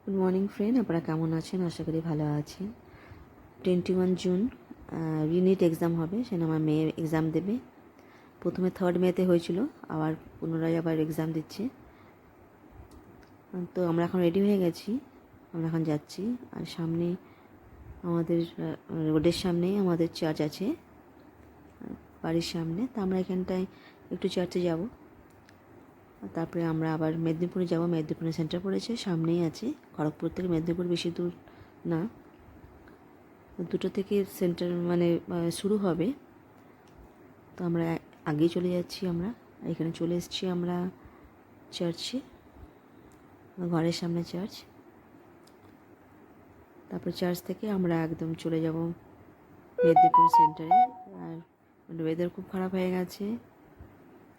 Good morning friend, আপনারা কেমন আছেন? আশা করি ভালো আছেন। 21 জুন ইউনিট এক্সাম হবে, সেটা আমার মেয়ে এক্সাম দেবে। প্রথমে 3rd মেতে হয়েছিল, আবার পুনরায় এক্সাম দিচ্ছে। তো আমরা এখন রেডি হয়ে গেছি, আমরা এখন যাচ্ছি। আর সামনে আমাদের রোডের সামনেই আমাদের চার্চ আছে, বাড়ির সামনে। তো আমরা এখানটায় একটু চার্চে যাব, তারপরে আমরা আবার মেদিনীপুরে যাব। মেদিনীপুরে সেন্টার পড়েছে, সামনেই আছে। খড়গপুর থেকে মেদিনীপুর বেশি দূর না, 2টো থেকে সেন্টার শুরু হবে। তো আমরা আগেই চলে যাচ্ছি। আমরা এখানে চলে এসেছি, আমরা চার্চে, ঘরের সামনে চার্চ। তারপর চার্চ থেকে আমরা একদম চলে যাব মেদিনীপুর সেন্টারে। আর ওয়েদার খুব খারাপ হয়ে গেছে,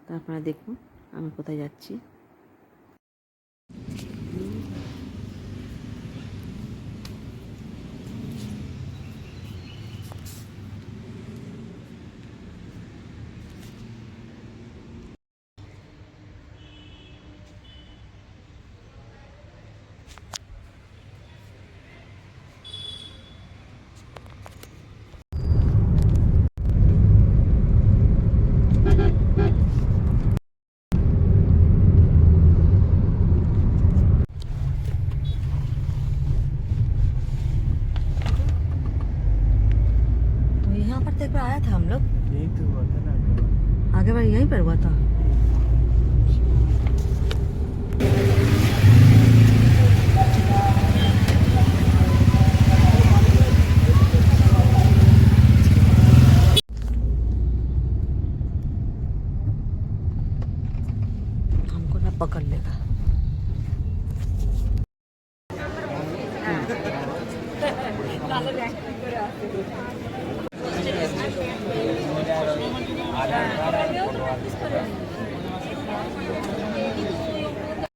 তো আপনারা দেখুন আমি কোথায় যাচ্ছি। यहाँ पर तक आया था हम लोग, यही तो हुआ था ना आगे बार यहीं पर हुआ था। हमको ना पकड़ लेगा।